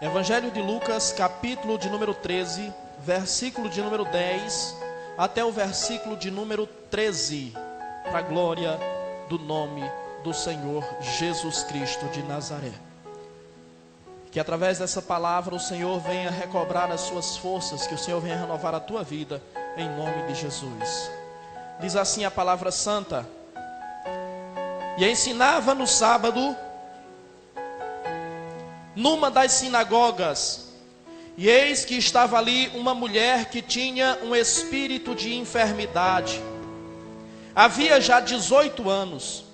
Evangelho de Lucas, capítulo de número 13, versículo de número 10, até o versículo de número 13, para a glória do nome do Senhor Jesus Cristo de Nazaré. Que através dessa palavra o Senhor venha recobrar as suas forças, que o Senhor venha renovar a tua vida, em nome de Jesus. Diz assim a palavra santa: e ensinava no sábado, numa das sinagogas, e eis que estava ali uma mulher que tinha um espírito de enfermidade. Havia já 18 anos,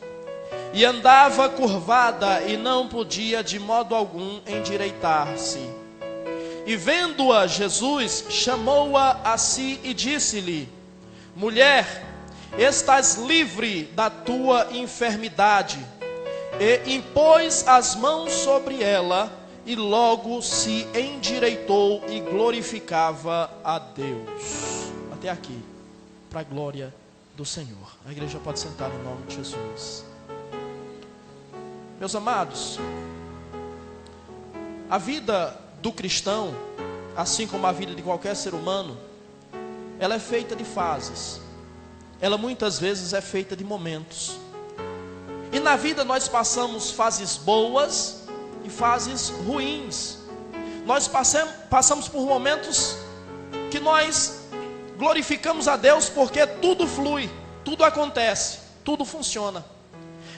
e andava curvada, e não podia de modo algum endireitar-se. E vendo-a Jesus, chamou-a a si e disse-lhe: mulher, estás livre da tua enfermidade. E impôs as mãos sobre ela, e logo se endireitou e glorificava a Deus. Até aqui, para a glória do Senhor. A igreja pode sentar em nome de Jesus. Meus amados, a vida do cristão, assim como a vida de qualquer ser humano, ela é feita de fases. Ela muitas vezes é feita de momentos. E na vida nós passamos fases boas e fases ruins. Nós passamos por momentos que nós glorificamos a Deus porque tudo flui, tudo acontece, tudo funciona.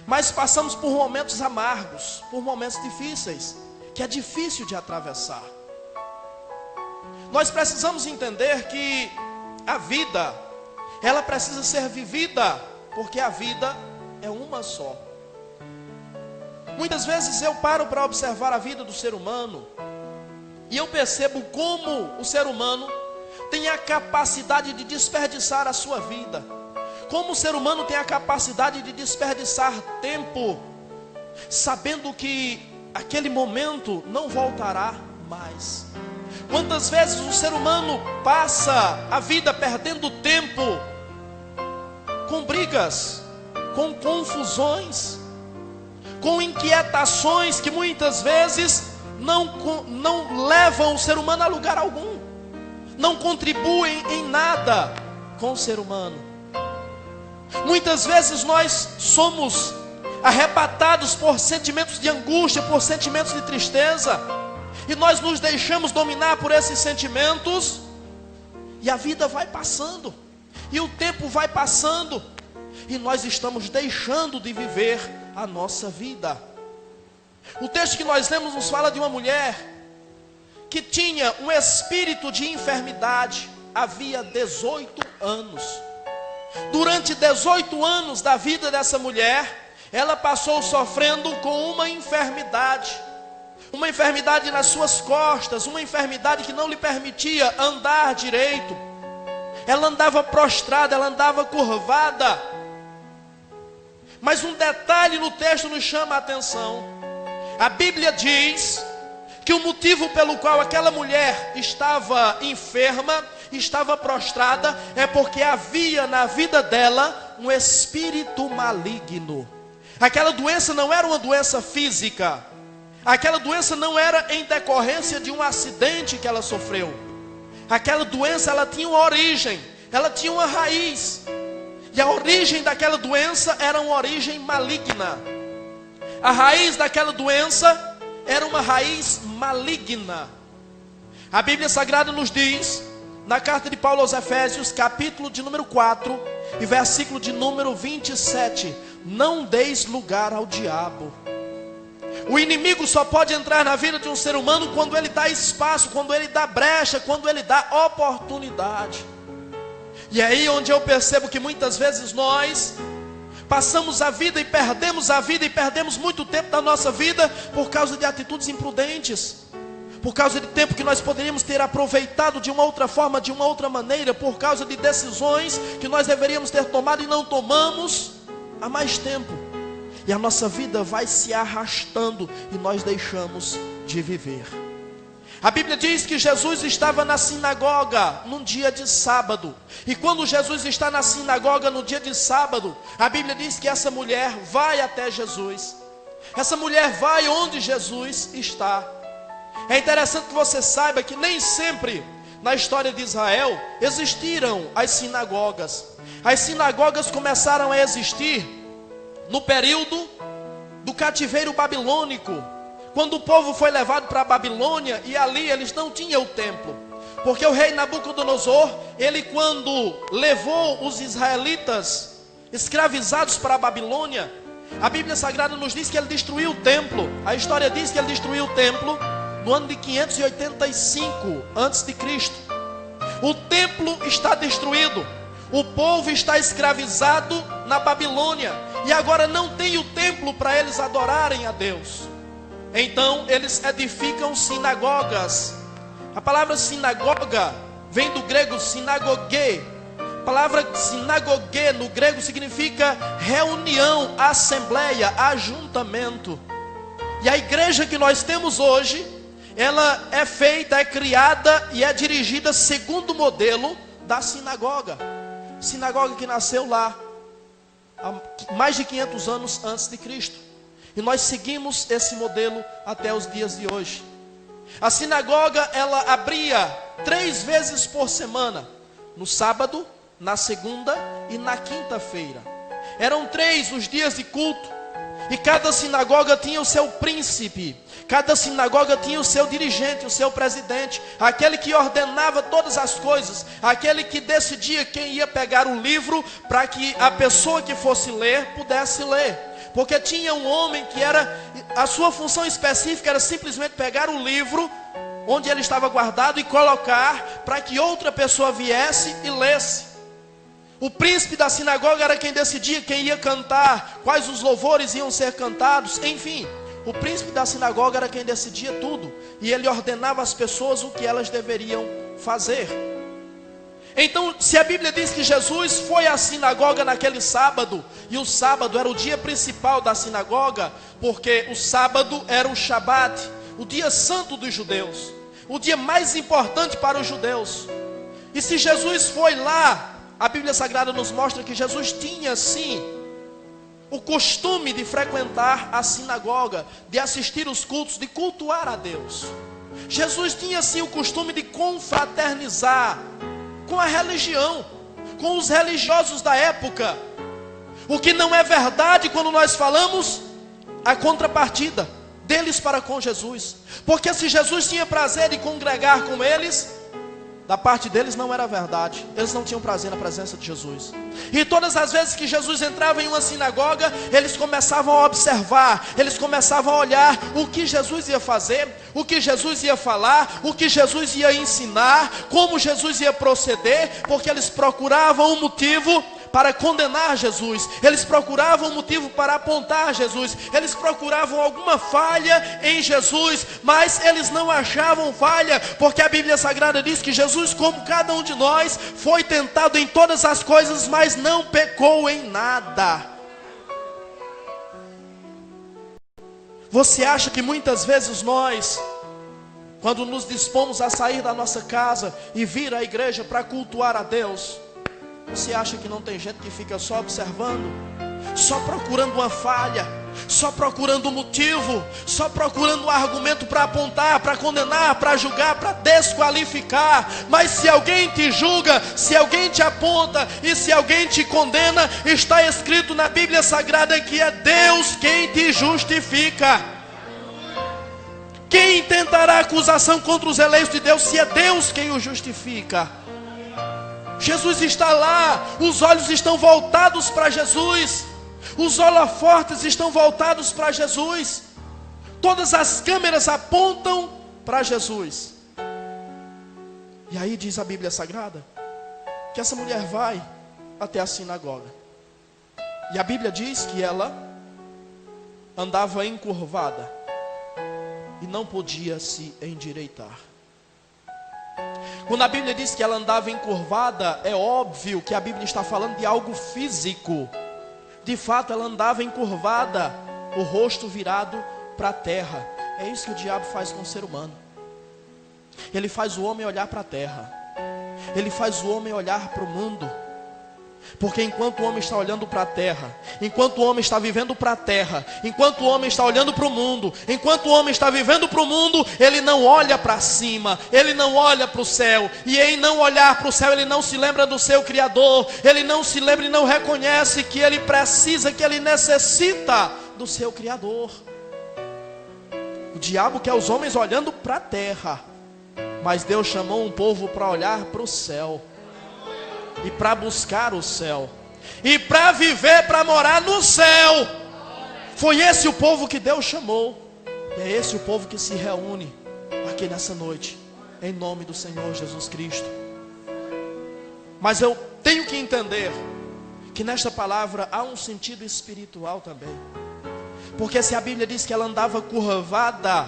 Mas passamos por momentos amargos, por momentos difíceis, que é difícil de atravessar. Nós precisamos entender que a vida, ela precisa ser vivida, porque a vida é uma só. Muitas vezes eu paro para observar a vida do ser humano, e eu percebo como o ser humano tem a capacidade de desperdiçar a sua vida. Como o ser humano tem a capacidade de desperdiçar tempo, sabendo que aquele momento não voltará mais. Quantas vezes o ser humano passa a vida perdendo tempo com brigas, com confusões, com inquietações que muitas vezes não levam o ser humano a lugar algum, não contribuem em nada com o ser humano. Muitas vezes nós somos arrebatados por sentimentos de angústia, por sentimentos de tristeza, e nós nos deixamos dominar por esses sentimentos, e a vida vai passando, e o tempo vai passando, e nós estamos deixando de viver a nossa vida. O texto que nós lemos nos fala de uma mulher que tinha um espírito de enfermidade, havia 18 anos. Durante 18 anos da vida dessa mulher, ela passou sofrendo com uma enfermidade nas suas costas, uma enfermidade que não lhe permitia andar direito. Ela andava prostrada, ela andava curvada. Mas um detalhe no texto nos chama a atenção. A Bíblia diz que o motivo pelo qual aquela mulher estava enferma, estava prostrada, é porque havia na vida dela um espírito maligno. Aquela doença não era uma doença física. Aquela doença não era em decorrência de um acidente que ela sofreu. Aquela doença, ela tinha uma origem, ela tinha uma raiz. E a origem daquela doença era uma origem maligna. A raiz daquela doença era uma raiz maligna. A Bíblia Sagrada nos diz, na carta de Paulo aos Efésios, capítulo de número 4, e versículo de número 27, não deis lugar ao diabo. O inimigo só pode entrar na vida de um ser humano quando ele dá espaço, quando ele dá brecha, quando ele dá oportunidade. E é aí onde eu percebo que muitas vezes nós passamos a vida e perdemos muito tempo da nossa vida por causa de atitudes imprudentes, por causa de tempo que nós poderíamos ter aproveitado de uma outra forma, de uma outra maneira, por causa de decisões que nós deveríamos ter tomado e não tomamos há mais tempo. E a nossa vida vai se arrastando e nós deixamos de viver. A Bíblia diz que Jesus estava na sinagoga num dia de sábado. E quando Jesus está na sinagoga no dia de sábado, a Bíblia diz que essa mulher vai até Jesus. Essa mulher vai onde Jesus está. É interessante que você saiba que nem sempre na história de Israel existiram as sinagogas. As sinagogas começaram a existir no período do cativeiro babilônico, quando o povo foi levado para a Babilônia, e ali eles não tinham o templo, porque o rei Nabucodonosor, ele quando levou os israelitas escravizados para a Babilônia, a Bíblia Sagrada nos diz que ele destruiu o templo. A história diz que ele destruiu o templo no ano de 585 a.C. O templo está destruído, o povo está escravizado na Babilônia, e agora não tem o templo para eles adorarem a Deus. Então eles edificam sinagogas. A palavra sinagoga vem do grego sinagogue. A palavra sinagogue no grego significa reunião, assembleia, ajuntamento. E a igreja que nós temos hoje, ela é feita, é criada e é dirigida segundo o modelo da sinagoga. Sinagoga que nasceu lá há mais de 500 anos antes de Cristo. E nós seguimos esse modelo até os dias de hoje. A sinagoga, ela abria 3 vezes por semana, no sábado, na segunda e na quinta-feira. Eram 3 os dias de culto, e cada sinagoga tinha o seu príncipe, cada sinagoga tinha o seu dirigente, o seu presidente, aquele que ordenava todas as coisas, aquele que decidia quem ia pegar o livro, para que a pessoa que fosse ler, pudesse ler. Porque tinha um homem que a sua função específica era simplesmente pegar o livro, onde ele estava guardado, e colocar para que outra pessoa viesse e lesse. O príncipe da sinagoga era quem decidia quem ia cantar, quais os louvores iam ser cantados, enfim. O príncipe da sinagoga era quem decidia tudo, e ele ordenava às pessoas o que elas deveriam fazer. Então, se a Bíblia diz que Jesus foi à sinagoga naquele sábado, e o sábado era o dia principal da sinagoga, porque o sábado era o Shabat, o dia santo dos judeus, o dia mais importante para os judeus. E se Jesus foi lá, a Bíblia Sagrada nos mostra que Jesus tinha sim o costume de frequentar a sinagoga, de assistir os cultos, de cultuar a Deus. Jesus tinha sim o costume de confraternizar com a religião, com os religiosos da época. O que não é verdade quando nós falamos a contrapartida deles para com Jesus. Porque se Jesus tinha prazer em congregar com eles, da parte deles não era verdade. Eles não tinham prazer na presença de Jesus. E todas as vezes que Jesus entrava em uma sinagoga, eles começavam a observar, eles começavam a olhar o que Jesus ia fazer, o que Jesus ia falar, o que Jesus ia ensinar, como Jesus ia proceder, porque eles procuravam um motivo para condenar Jesus, eles procuravam um motivo para apontar Jesus, eles procuravam alguma falha em Jesus, mas eles não achavam falha, porque a Bíblia Sagrada diz que Jesus, como cada um de nós, foi tentado em todas as coisas, mas não pecou em nada. Você acha que muitas vezes nós, quando nos dispomos a sair da nossa casa e vir à igreja para cultuar a Deus, você acha que não tem gente que fica só observando, só procurando uma falha, só procurando um motivo, só procurando um argumento para apontar, para condenar, para julgar, para desqualificar? Mas se alguém te julga, se alguém te aponta e se alguém te condena, está escrito na Bíblia Sagrada que é Deus quem te justifica. Quem intentará acusação contra os eleitos de Deus, se é Deus quem o justifica? Jesus está lá, os olhos estão voltados para Jesus, os holofotes estão voltados para Jesus, todas as câmeras apontam para Jesus. E aí diz a Bíblia Sagrada que essa mulher vai até a sinagoga, e a Bíblia diz que ela andava encurvada e não podia se endireitar. Quando a Bíblia diz que ela andava encurvada, é óbvio que a Bíblia está falando de algo físico. De fato, ela andava encurvada, o rosto virado para a terra. É isso que o diabo faz com o ser humano. Ele faz o homem olhar para a terra, ele faz o homem olhar para o mundo. Porque enquanto o homem está olhando para a terra, enquanto o homem está vivendo para a terra, enquanto o homem está olhando para o mundo, enquanto o homem está vivendo para o mundo, ele não olha para cima, ele não olha para o céu. E em não olhar para o céu, ele não se lembra do seu Criador, ele não se lembra e não reconhece que ele precisa, que ele necessita do seu Criador. O diabo quer os homens olhando para a terra, mas Deus chamou um povo para olhar para o céu. E para buscar o céu, e para viver, para morar no céu. Foi esse o povo que Deus chamou. E é esse o povo que se reúne aqui nessa noite, em nome do Senhor Jesus Cristo. Mas eu tenho que entender que nesta palavra há um sentido espiritual também. Porque se a Bíblia diz que ela andava curvada,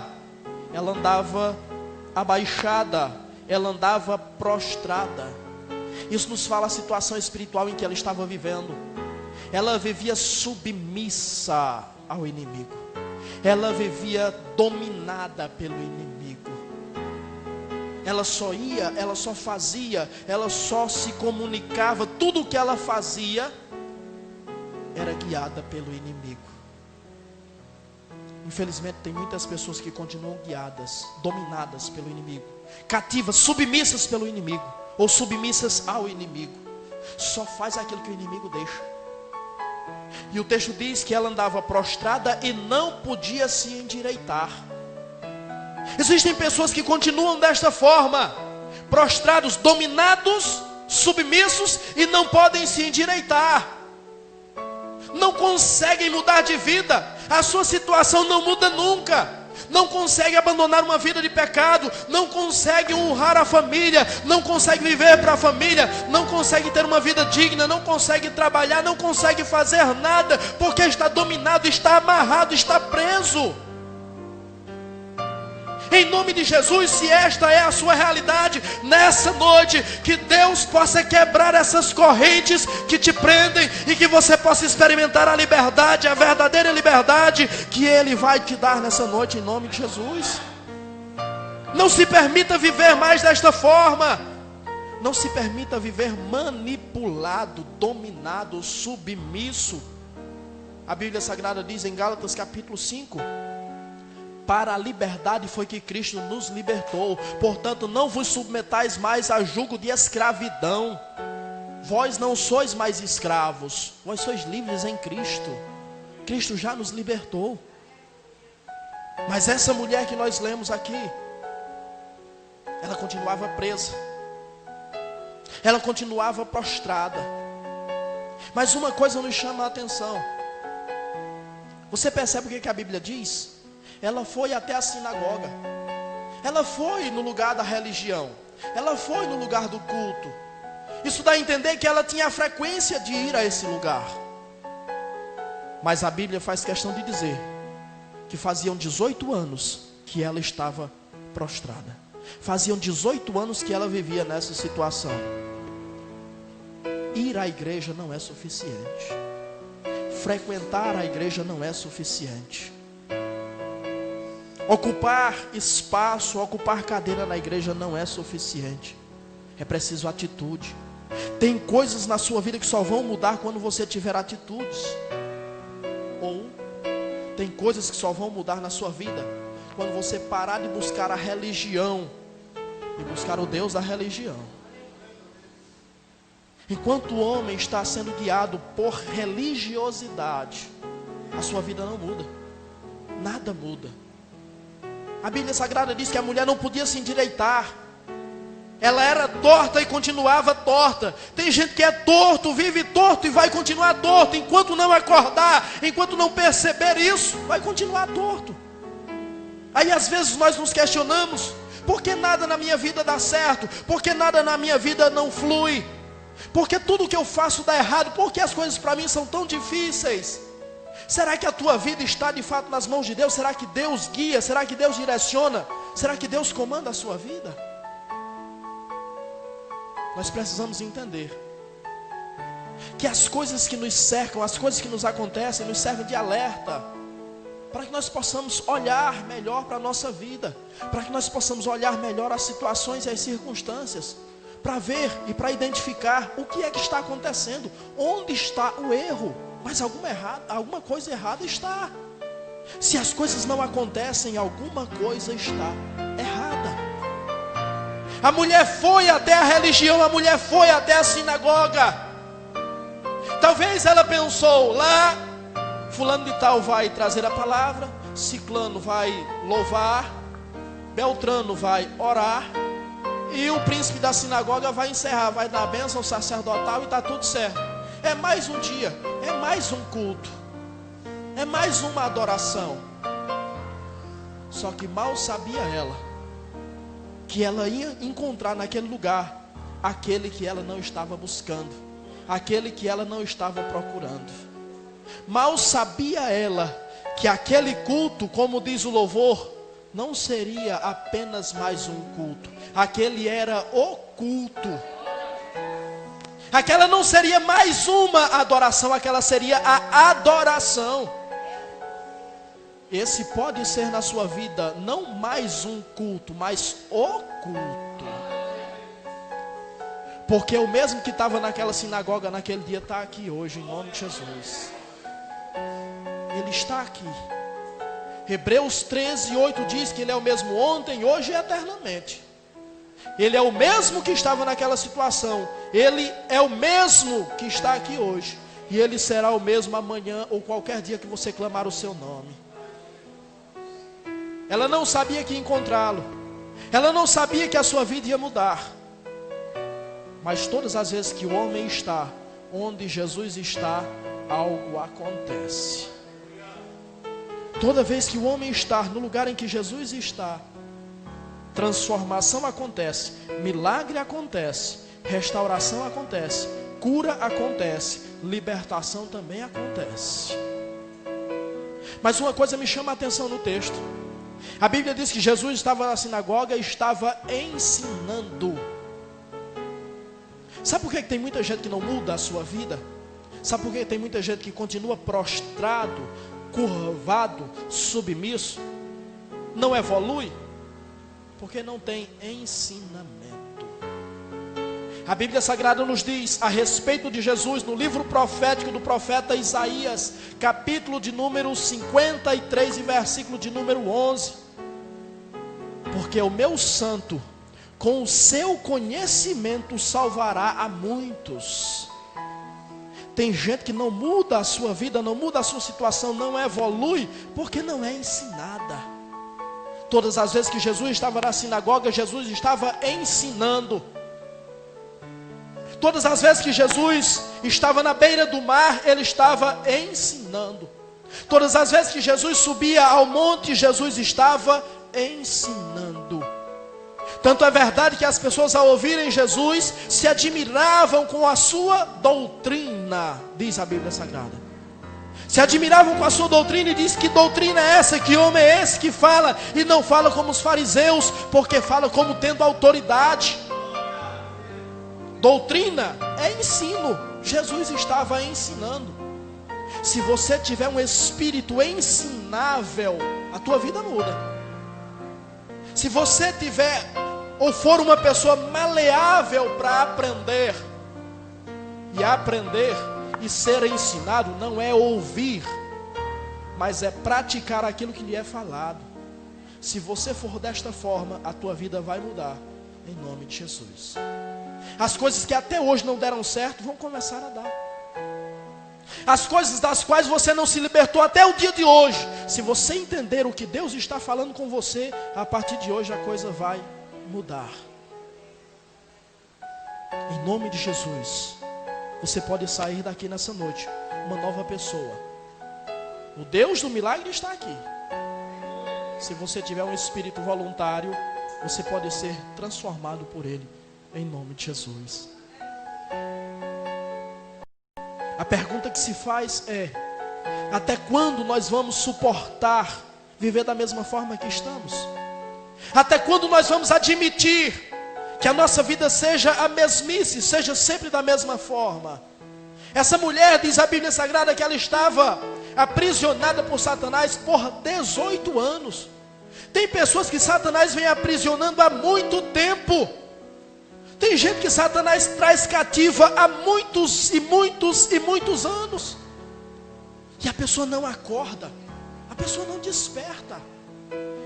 ela andava abaixada, ela andava prostrada. Isso nos fala a situação espiritual em que ela estava vivendo. Ela vivia submissa ao inimigo. Ela vivia dominada pelo inimigo. Ela só ia, ela só fazia, ela só se comunicava. Tudo o que ela fazia era guiada pelo inimigo. Infelizmente tem muitas pessoas que continuam guiadas, dominadas pelo inimigo, cativas, submissas pelo inimigo, ou submissas ao inimigo. Só faz aquilo que o inimigo deixa. E o texto diz que ela andava prostrada e não podia se endireitar. Existem pessoas que continuam desta forma, prostrados, dominados, submissos, e não podem se endireitar. Não conseguem mudar de vida. A sua situação não muda nunca. Não consegue abandonar uma vida de pecado, não consegue honrar a família, não consegue viver para a família, não consegue ter uma vida digna, não consegue trabalhar, não consegue fazer nada, porque está dominado, está amarrado, está preso. Em nome de Jesus, se esta é a sua realidade, nessa noite, que Deus possa quebrar essas correntes que te prendem, e que você possa experimentar a liberdade, a verdadeira liberdade, que Ele vai te dar nessa noite, em nome de Jesus. Não se permita viver mais desta forma. Não se permita viver manipulado, dominado, submisso. A Bíblia Sagrada diz em Gálatas capítulo 5: para a liberdade foi que Cristo nos libertou. Portanto, não vos submetais mais a jugo de escravidão. Vós não sois mais escravos, vós sois livres em Cristo. Cristo já nos libertou. Mas essa mulher que nós lemos aqui, ela continuava presa, ela continuava prostrada. Mas uma coisa nos chama a atenção. Você percebe o que a Bíblia diz? Ela foi até a sinagoga, ela foi no lugar da religião, ela foi no lugar do culto. Isso dá a entender que ela tinha a frequência de ir a esse lugar. Mas a Bíblia faz questão de dizer que faziam 18 anos que ela estava prostrada. Faziam 18 anos que ela vivia nessa situação. Ir à igreja não é suficiente. Frequentar a igreja não é suficiente. Ocupar espaço, ocupar cadeira na igreja não é suficiente. É preciso atitude. Tem coisas na sua vida que só vão mudar quando você tiver atitudes. Ou tem coisas que só vão mudar na sua vida quando você parar de buscar a religião e buscar o Deus da religião. Enquanto o homem está sendo guiado por religiosidade, a sua vida não muda. Nada muda. A Bíblia Sagrada diz que a mulher não podia se endireitar. Ela era torta e continuava torta. Tem gente que é torto, vive torto e vai continuar torto. Enquanto não acordar, enquanto não perceber isso, vai continuar torto. Aí às vezes nós nos questionamos: por que nada na minha vida dá certo? Por que nada na minha vida não flui? Por que tudo que eu faço dá errado? Por que as coisas para mim são tão difíceis? Será que a tua vida está de fato nas mãos de Deus? Será que Deus guia? Será que Deus direciona? Será que Deus comanda a sua vida? Nós precisamos entender que as coisas que nos cercam, as coisas que nos acontecem, nos servem de alerta, para que nós possamos olhar melhor para a nossa vida, para que nós possamos olhar melhor as situações e as circunstâncias, para ver e para identificar o que é que está acontecendo, onde está o erro. Mas alguma coisa errada está. Se as coisas não acontecem, alguma coisa está errada. A mulher foi até a religião, a mulher foi até a sinagoga. Talvez ela pensou, lá fulano de tal vai trazer a palavra, ciclano vai louvar, beltrano vai orar, e o príncipe da sinagoga vai encerrar, vai dar a bênção sacerdotal e está tudo certo. É mais um dia, é mais um culto, é mais uma adoração. Só que mal sabia ela que ela ia encontrar naquele lugar aquele que ela não estava buscando, aquele que ela não estava procurando. Mal sabia ela que aquele culto, como diz o louvor, não seria apenas mais um culto. Aquele era o culto. Aquela não seria mais uma adoração, aquela seria a adoração. Esse pode ser na sua vida não mais um culto, mas o culto. Porque o mesmo que estava naquela sinagoga naquele dia está aqui hoje, em nome de Jesus. Ele está aqui. Hebreus 13:8 diz que Ele é o mesmo ontem, hoje e eternamente. Ele é o mesmo que estava naquela situação. Ele é o mesmo que está aqui hoje. E Ele será o mesmo amanhã ou qualquer dia que você clamar o seu nome. Ela não sabia que encontrá-lo. Ela não sabia que a sua vida ia mudar. Mas todas as vezes que o homem está onde Jesus está, algo acontece. Toda vez que o homem está no lugar em que Jesus está, transformação acontece, milagre acontece, restauração acontece, cura acontece, libertação também acontece. Mas uma coisa me chama a atenção no texto. A Bíblia diz que Jesus estava na sinagoga e estava ensinando. Sabe por que tem muita gente que não muda a sua vida? Sabe por que tem muita gente que continua prostrado, curvado, submisso, não evolui? Porque não tem ensinamento. A Bíblia Sagrada nos diz a respeito de Jesus no livro profético do profeta Isaías, capítulo de número 53 e versículo de número 11: porque o meu santo com o seu conhecimento salvará a muitos. Tem gente que não muda a sua vida, não muda a sua situação, não evolui, porque não é ensinada. Todas as vezes que Jesus estava na sinagoga, Jesus estava ensinando. Todas as vezes que Jesus estava na beira do mar, Ele estava ensinando. Todas as vezes que Jesus subia ao monte, Jesus estava ensinando. Tanto é verdade que as pessoas, ao ouvirem Jesus, se admiravam com a sua doutrina, diz a Bíblia Sagrada. Se admiravam com a sua doutrina e diz: que doutrina é essa? Que homem é esse que fala e não fala como os fariseus, porque fala como tendo autoridade. Doutrina é ensino. Jesus estava ensinando. Se você tiver um espírito ensinável, a tua vida muda. Se você tiver ou for uma pessoa maleável para aprender, e aprender e ser ensinado não é ouvir, mas é praticar aquilo que lhe é falado. Se você for desta forma, a tua vida vai mudar, em nome de Jesus. As coisas que até hoje não deram certo, vão começar a dar. As coisas das quais você não se libertou até o dia de hoje, se você entender o que Deus está falando com você, a partir de hoje a coisa vai mudar. Em nome de Jesus, você pode sair daqui nessa noite uma nova pessoa. O Deus do milagre está aqui. Se você tiver um espírito voluntário, você pode ser transformado por Ele, em nome de Jesus. A pergunta que se faz é: até quando nós vamos suportar viver da mesma forma que estamos? Até quando nós vamos admitir que a nossa vida seja a mesmice, seja sempre da mesma forma? Essa mulher, diz a Bíblia Sagrada, que ela estava aprisionada por Satanás por 18 anos. Tem pessoas que Satanás vem aprisionando há muito tempo. Tem gente que Satanás traz cativa há muitos e muitos e muitos anos. E a pessoa não acorda. A pessoa não desperta.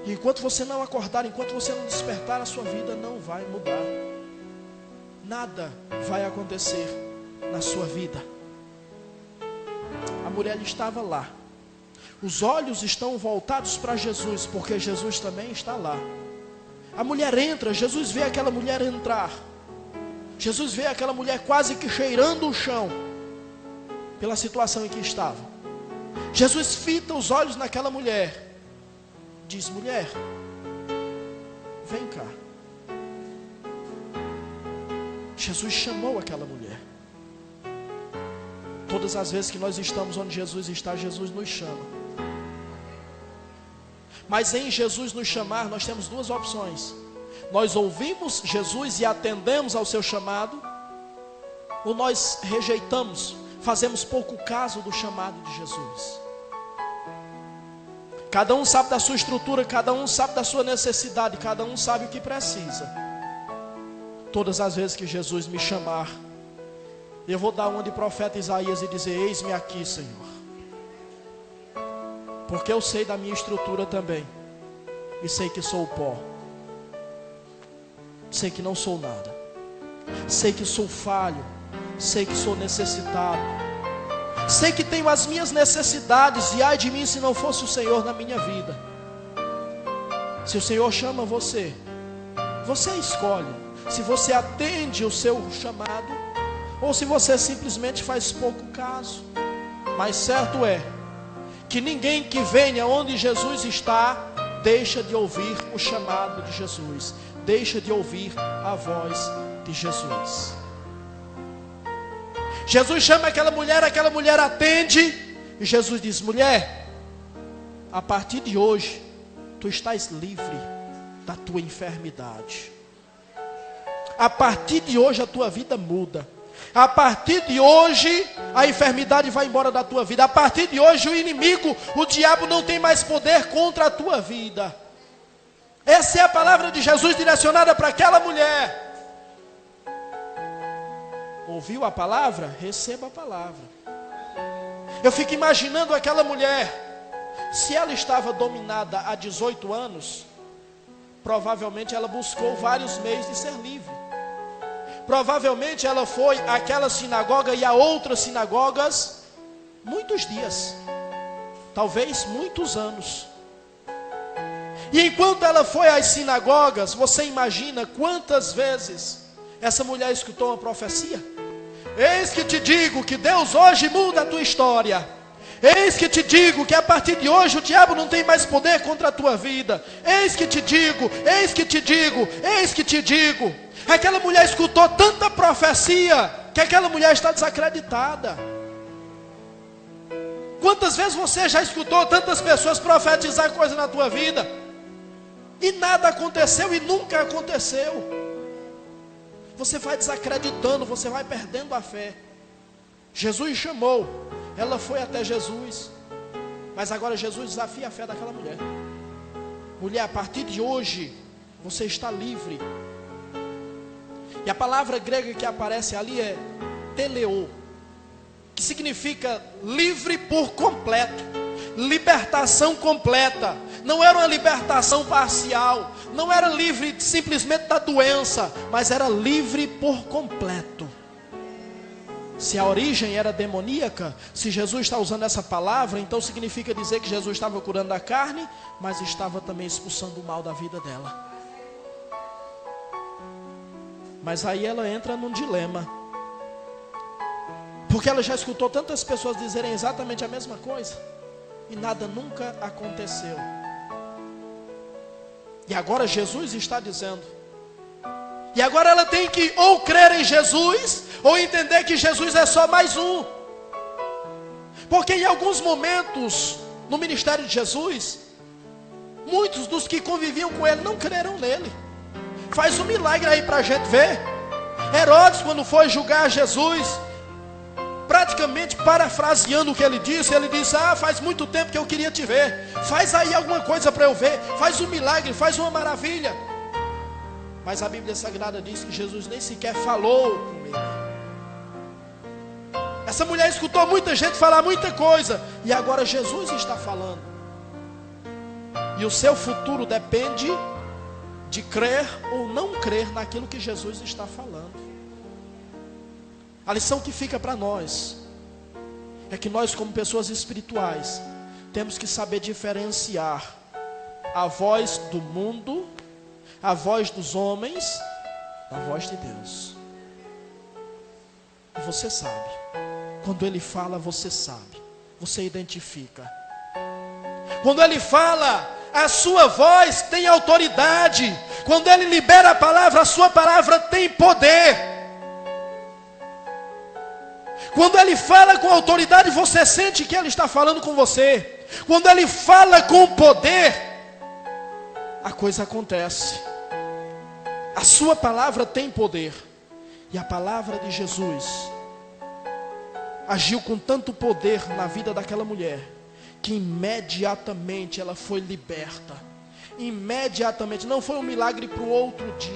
E enquanto você não acordar, enquanto você não despertar, a sua vida não vai mudar. Nada vai acontecer na sua vida. A mulher estava lá. Os olhos estão voltados para Jesus, porque Jesus também está lá. A mulher entra, Jesus vê aquela mulher entrar. Jesus vê aquela mulher quase que cheirando o chão, pela situação em que estava. Jesus fita os olhos naquela mulher. Diz: mulher, vem cá. Jesus chamou aquela mulher. Todas as vezes que nós estamos onde Jesus está, Jesus nos chama. Mas em Jesus nos chamar, nós temos duas opções. Nós ouvimos Jesus e atendemos ao seu chamado, ou nós rejeitamos, fazemos pouco caso do chamado de Jesus. Cada um sabe da sua estrutura, cada um sabe da sua necessidade, cada um sabe o que precisa. Todas as vezes que Jesus me chamar, eu vou dar uma de profeta Isaías e dizer: eis-me aqui, Senhor. Porque eu sei da minha estrutura também. E sei que sou pó. Sei que não sou nada. Sei que sou falho. Sei que sou necessitado. Sei que tenho as minhas necessidades. E ai de mim se não fosse o Senhor na minha vida. Se o Senhor chama você, você escolhe se você atende o seu chamado, ou se você simplesmente faz pouco caso. Mas certo é que ninguém que venha onde Jesus está deixa de ouvir o chamado de Jesus, deixa de ouvir a voz de Jesus. Jesus chama aquela mulher atende, e Jesus diz: mulher, a partir de hoje tu estás livre da tua enfermidade. A partir de hoje a tua vida muda. A partir de hoje, a enfermidade vai embora da tua vida. A partir de hoje, o inimigo, o diabo não tem mais poder contra a tua vida. Essa é a palavra de Jesus direcionada para aquela mulher. Ouviu a palavra? Receba a palavra. Eu fico imaginando aquela mulher. Se ela estava dominada há 18 anos, provavelmente ela buscou vários meios de ser livre. Provavelmente ela foi àquela sinagoga e a outras sinagogas muitos dias, talvez muitos anos. E enquanto ela foi às sinagogas, você imagina quantas vezes essa mulher escutou uma profecia? Eis que te digo que Deus hoje muda a tua história. Eis que te digo que a partir de hoje o diabo não tem mais poder contra a tua vida. Eis que te digo, eis que te digo, eis que te digo. Aquela mulher escutou tanta profecia que aquela mulher está desacreditada. Quantas vezes você já escutou tantas pessoas profetizar coisa na tua vida e nada aconteceu e nunca aconteceu? Você vai desacreditando, você vai perdendo a fé. Jesus chamou, ela foi até Jesus, mas agora Jesus desafia a fé daquela mulher. Mulher, a partir de hoje você está livre. E a palavra grega que aparece ali é teleo, que significa livre por completo, libertação completa. Não era uma libertação parcial, não era livre simplesmente da doença, mas era livre por completo. Se a origem era demoníaca, se Jesus está usando essa palavra, então significa dizer que Jesus estava curando a carne, mas estava também expulsando o mal da vida dela. Mas aí ela entra num dilema, porque ela já escutou tantas pessoas dizerem exatamente a mesma coisa, e nada nunca aconteceu. E agora Jesus está dizendo, e agora ela tem que ou crer em Jesus, ou entender que Jesus é só mais um. Porque em alguns momentos, no ministério de Jesus, muitos dos que conviviam com ele não creram nele. Faz um milagre aí para a gente ver. Herodes, quando foi julgar Jesus, praticamente parafraseando o que ele disse faz muito tempo que eu queria te ver. Faz aí alguma coisa para eu ver. Faz um milagre, faz uma maravilha. Mas a Bíblia Sagrada diz que Jesus nem sequer falou com ele. Essa mulher escutou muita gente falar muita coisa, e agora Jesus está falando. E o seu futuro depende de crer ou não crer naquilo que Jesus está falando. A lição que fica para nós é que nós, como pessoas espirituais, temos que saber diferenciar a voz do mundo, a voz dos homens, da voz de Deus. E você sabe, quando Ele fala, você sabe, você identifica. Quando Ele fala, a sua voz tem autoridade. Quando Ele libera a palavra, a sua palavra tem poder. Quando Ele fala com autoridade, você sente que Ele está falando com você. Quando Ele fala com poder, a coisa acontece. A sua palavra tem poder. E a palavra de Jesus agiu com tanto poder na vida daquela mulher, que imediatamente ela foi liberta. Imediatamente, não foi um milagre para o outro dia.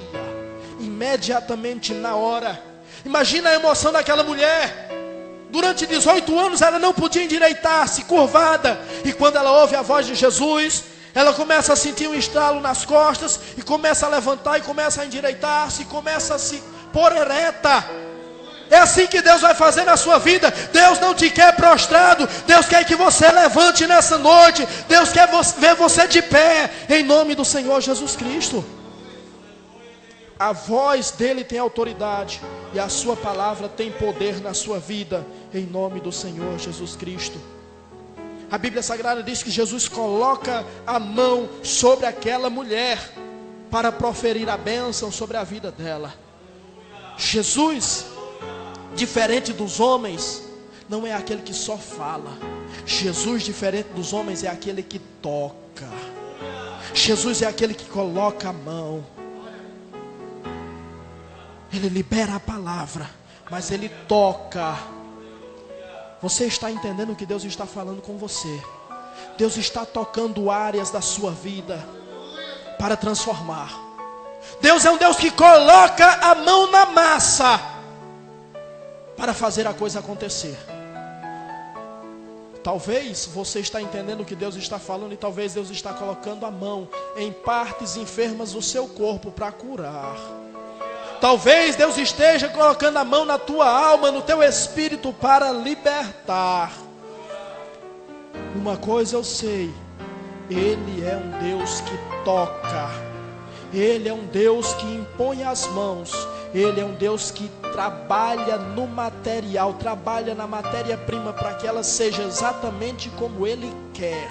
Imediatamente, na hora. Imagina a emoção daquela mulher. Durante 18 anos ela não podia endireitar-se, curvada. E quando ela ouve a voz de Jesus, ela começa a sentir um estalo nas costas, e começa a levantar, e começa a endireitar-se, e começa a se pôr ereta. É assim que Deus vai fazer na sua vida. Deus não te quer prostrado. Deus quer que você levante nessa noite. Deus quer ver você de pé, em nome do Senhor Jesus Cristo. A voz dele tem autoridade, e a sua palavra tem poder na sua vida, em nome do Senhor Jesus Cristo. A Bíblia Sagrada diz que Jesus coloca a mão sobre aquela mulher para proferir a bênção sobre a vida dela. Jesus, diferente dos homens, não é aquele que só fala. Jesus, diferente dos homens, é aquele que toca. Jesus é aquele que coloca a mão. Ele libera a palavra, mas Ele toca. Você está entendendo o que Deus está falando com você? Deus está tocando áreas da sua vida para transformar. Deus é um Deus que coloca a mão na massa para fazer a coisa acontecer. Talvez você está entendendo o que Deus está falando, e talvez Deus está colocando a mão em partes enfermas do seu corpo para curar. Talvez Deus esteja colocando a mão na tua alma, no teu espírito, para libertar. Uma coisa eu sei: Ele é um Deus que toca. Ele é um Deus que impõe as mãos. Ele é um Deus que trabalha no material, trabalha na matéria-prima, para que ela seja exatamente como Ele quer.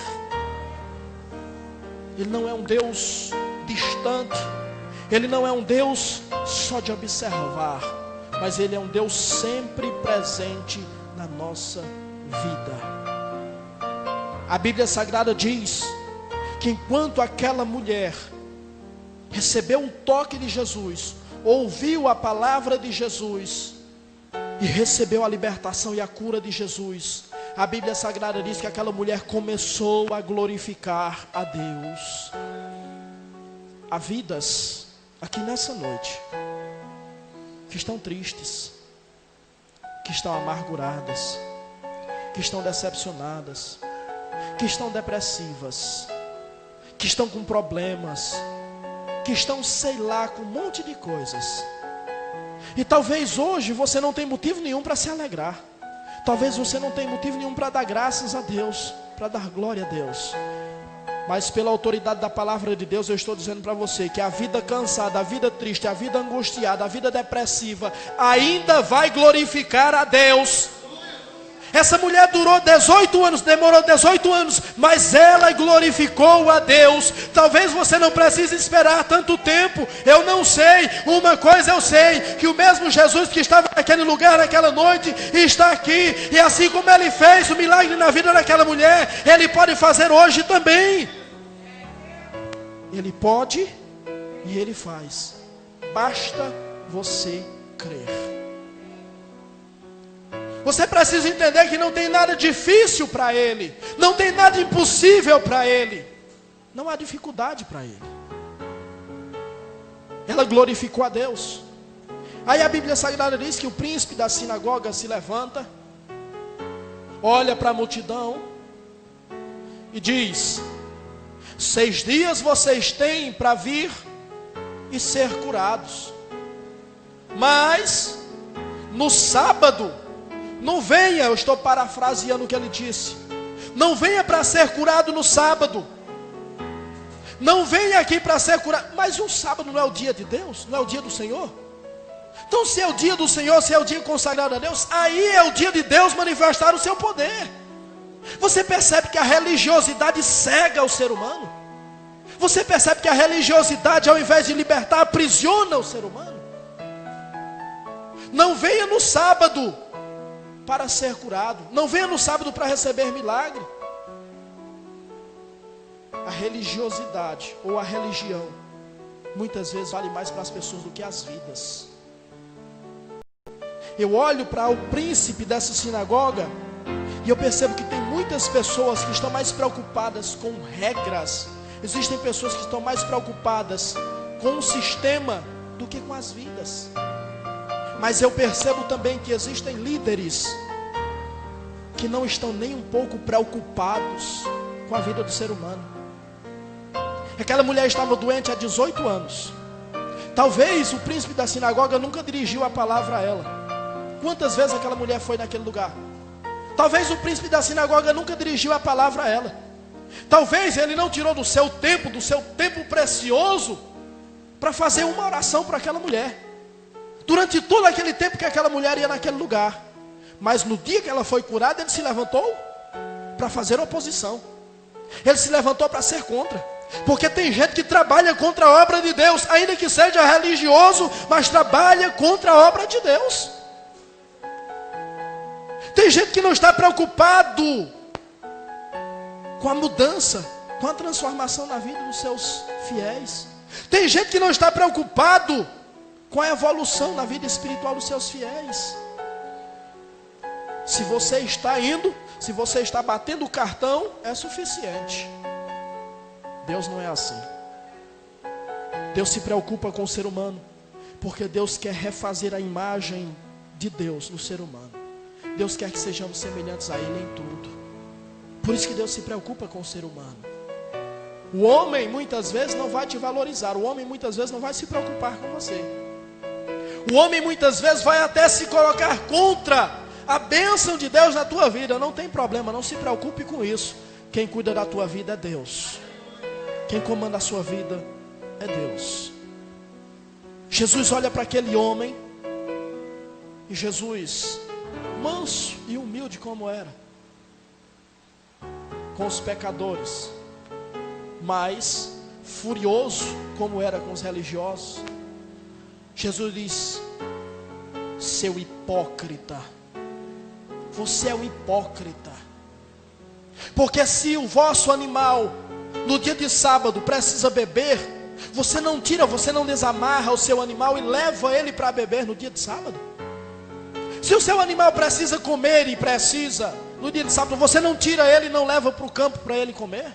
Ele não é um Deus distante. Ele não é um Deus só de observar, mas Ele é um Deus sempre presente na nossa vida. A Bíblia Sagrada diz que enquanto aquela mulher recebeu um toque de Jesus, ouviu a palavra de Jesus e recebeu a libertação e a cura de Jesus, a Bíblia Sagrada diz que aquela mulher começou a glorificar a Deus. Há vidas aqui nessa noite que estão tristes, que estão amarguradas, que estão decepcionadas, que estão depressivas, que estão com problemas, que estão, sei lá, com um monte de coisas. E talvez hoje você não tenha motivo nenhum para se alegrar. Talvez você não tenha motivo nenhum para dar graças a Deus, para dar glória a Deus. Mas pela autoridade da palavra de Deus, eu estou dizendo para você que a vida cansada, a vida triste, a vida angustiada, a vida depressiva ainda vai glorificar a Deus. Essa mulher demorou 18 anos, mas ela glorificou a Deus. Talvez você não precise esperar tanto tempo, eu não sei. Uma coisa eu sei, que o mesmo Jesus que estava naquele lugar, naquela noite, está aqui. E assim como Ele fez o milagre na vida daquela mulher, Ele pode fazer hoje também. Ele pode e Ele faz. Basta você crer. Você precisa entender que não tem nada difícil para Ele. Não tem nada impossível para Ele. Não há dificuldade para Ele. Ela glorificou a Deus. Aí a Bíblia Sagrada diz que o príncipe da sinagoga se levanta, olha para a multidão e diz: 6 dias vocês têm para vir e ser curados, mas no sábado não venha. Eu estou parafraseando o que ele disse: não venha para ser curado no sábado, não venha aqui para ser curado. Mas o sábado não é o dia de Deus? Não é o dia do Senhor? Então, se é o dia do Senhor, se é o dia consagrado a Deus, aí é o dia de Deus manifestar o seu poder. Você percebe que a religiosidade cega o ser humano? Você percebe que a religiosidade, ao invés de libertar, aprisiona o ser humano? Não venha no sábado para ser curado, não venha no sábado para receber milagre. A religiosidade ou a religião muitas vezes vale mais para as pessoas do que as vidas. Eu olho para o príncipe dessa sinagoga e eu percebo que tem muitas pessoas que estão mais preocupadas com regras. Existem pessoas que estão mais preocupadas com o sistema do que com as vidas. Mas eu percebo também que existem líderes que não estão nem um pouco preocupados com a vida do ser humano. Aquela mulher estava doente há 18 anos. Talvez o príncipe da sinagoga nunca dirigiu a palavra a ela. Quantas vezes aquela mulher foi naquele lugar? Talvez o príncipe da sinagoga nunca dirigiu a palavra a ela. Talvez ele não tirou do seu tempo precioso, para fazer uma oração para aquela mulher. Durante todo aquele tempo que aquela mulher ia naquele lugar. Mas no dia que ela foi curada, ele se levantou para fazer oposição. Ele se levantou para ser contra. Porque tem gente que trabalha contra a obra de Deus, ainda que seja religioso, mas trabalha contra a obra de Deus. Tem gente que não está preocupado com a mudança, com a transformação na vida dos seus fiéis. Tem gente que não está preocupado com a evolução na vida espiritual dos seus fiéis. Se você está indo, se você está batendo o cartão, é suficiente. Deus não é assim. Deus se preocupa com o ser humano, porque Deus quer refazer a imagem de Deus no ser humano. Deus quer que sejamos semelhantes a Ele em tudo. Por isso que Deus se preocupa com o ser humano. O homem muitas vezes não vai te valorizar. O homem muitas vezes não vai se preocupar com você. O homem muitas vezes vai até se colocar contra a bênção de Deus na tua vida. Não tem problema, não se preocupe com isso. Quem cuida da tua vida é Deus. Quem comanda a sua vida é Deus. Jesus olha para aquele homem, e Jesus, manso e humilde como era, com os pecadores, mas furioso como era com os religiosos, Jesus diz: seu hipócrita, você é um hipócrita. Porque se o vosso animal no dia de sábado precisa beber, você não tira, você não desamarra o seu animal e leva ele para beber no dia de sábado. Se o seu animal precisa comer e precisa no dia de sábado, você não tira ele e não leva para o campo para ele comer?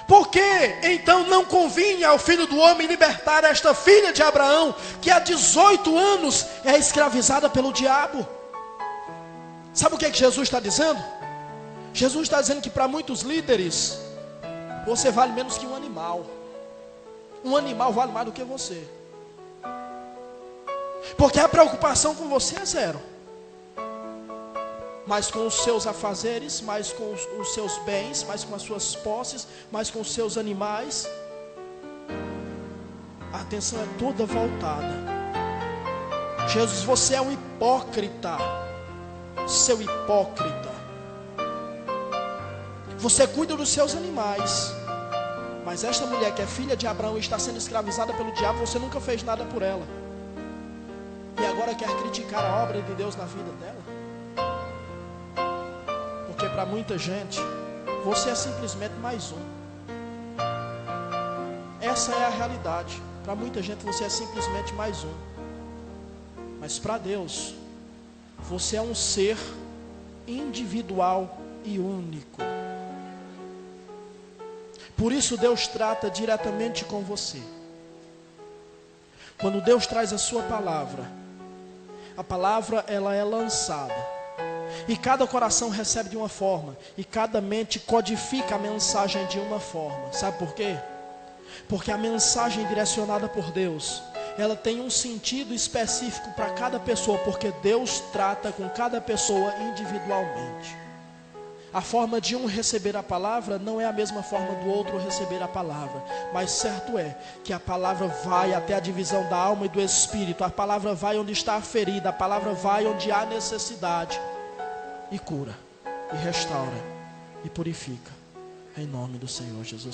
Por que então não convinha ao Filho do Homem libertar esta filha de Abraão, que há 18 anos é escravizada pelo diabo? Sabe o que Jesus está dizendo? Jesus está dizendo que para muitos líderes, você vale menos que um animal. Um animal vale mais do que você. Porque a preocupação com você é zero. Mas com os seus afazeres, mais com os seus bens, mais com as suas posses, mais com os seus animais, a atenção é toda voltada. Jesus, você é um hipócrita. Seu hipócrita. Você cuida dos seus animais, mas esta mulher que é filha de Abraão e está sendo escravizada pelo diabo, você nunca fez nada por ela. E agora quer criticar a obra de Deus na vida dela? Porque para muita gente, você é simplesmente mais um. Essa é a realidade. Para muita gente, você é simplesmente mais um. Mas para Deus, você é um ser individual e único. Por isso Deus trata diretamente com você. Quando Deus traz a sua palavra, a palavra ela é lançada, e cada coração recebe de uma forma, e cada mente codifica a mensagem de uma forma. Sabe por quê? Porque a mensagem direcionada por Deus, ela tem um sentido específico para cada pessoa, porque Deus trata com cada pessoa individualmente. A forma de um receber a palavra não é a mesma forma do outro receber a palavra, mas certo é que a palavra vai até a divisão da alma e do espírito, a palavra vai onde está a ferida, a palavra vai onde há necessidade, e cura, e restaura, e purifica, em nome do Senhor Jesus.